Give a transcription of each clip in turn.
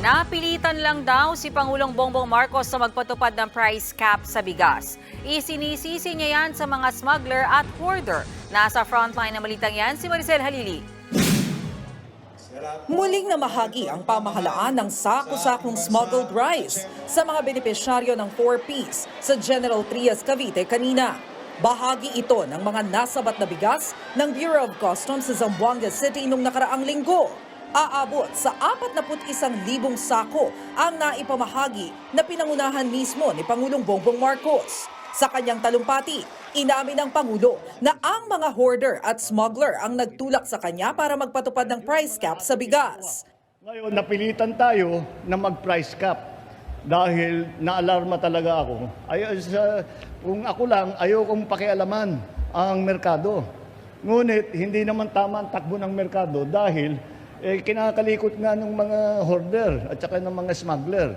Napilitan lang daw si Pangulong Bongbong Marcos sa magpatupad ng price cap sa bigas. Isinisisi niya yan sa mga smuggler at hoarder. Nasa frontline ng balitang yan si Maricel Halili. Muling namahagi ang pamahalaan ng sako-sakong smuggled rice sa mga benepisyaryo ng 4Ps sa General Trias, Cavite kanina. Bahagi ito ng mga nasabat na bigas ng Bureau of Customs sa Zamboanga City noong nakaraang linggo. Aabot sa 41,000 sako ang naipamahagi na pinangunahan mismo ni Pangulong Bongbong Marcos. Sa kanyang talumpati, inamin ng Pangulo na ang mga hoarder at smuggler ang nagtulak sa kanya para magpatupad ng price cap sa bigas. Ngayon, napilitan tayo na mag-price cap dahil naalarma talaga ako. Kung ako lang, ayokong pakialaman ang merkado. Ngunit, hindi naman tama ang takbo ng merkado dahil kinakalikot nga ng mga hoarder at saka ng mga smuggler.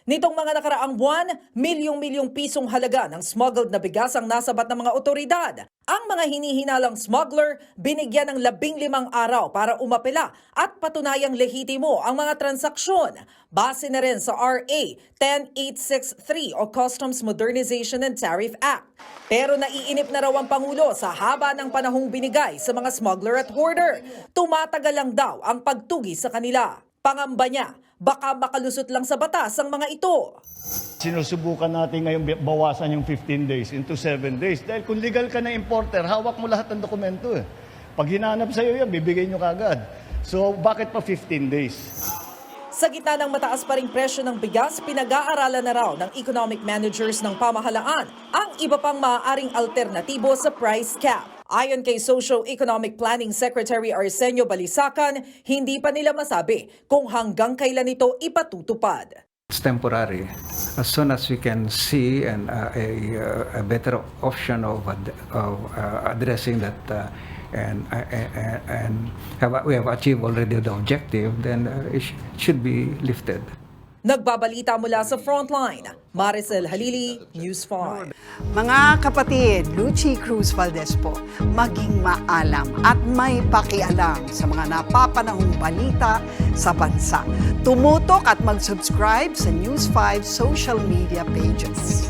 Nitong mga nakaraang buwan, milyong-milyong pisong halaga ng smuggled na bigas ang nasabat ng mga otoridad. Ang mga hinihinalang smuggler binigyan ng 15 araw para umapela at patunayang lehitimo ang mga transaksyon. Base na rin sa RA 10863 o Customs Modernization and Tariff Act. Pero naiinip na raw ang Pangulo sa haba ng panahong binigay sa mga smuggler at hoarder. Tumatagal lang daw ang pagtugi sa kanila. Pangamba niya, baka makalusot lang sa batas ang mga ito. Sinusubukan natin ngayon bawasan yung 15 days into 7 days. Dahil kung legal ka na importer, hawak mo lahat ng dokumento. Pag hinanap sa'yo yan, bibigay nyo kagad. So bakit pa 15 days? Sa gitna ng mataas pa ring presyo ng bigas, pinag-aaralan na raw ng economic managers ng pamahalaan ang iba pang maaaring alternatibo sa price cap. Ayon kay Socio-Economic Planning Secretary Arsenio Balisacan, hindi pa nila masabi kung hanggang kailan ito ipatutupad. It's temporary. As soon as we can see a better option of addressing that and we have achieved already the objective, then it should be lifted. Nagbabalita mula sa Frontline, Maricel Halili, News 5. Mga kapatid, Lucy Cruz Valdez po, maging maalam at may pakialam sa mga napapanahong balita sa bansa. Tumutok at mag-subscribe sa News 5 social media pages.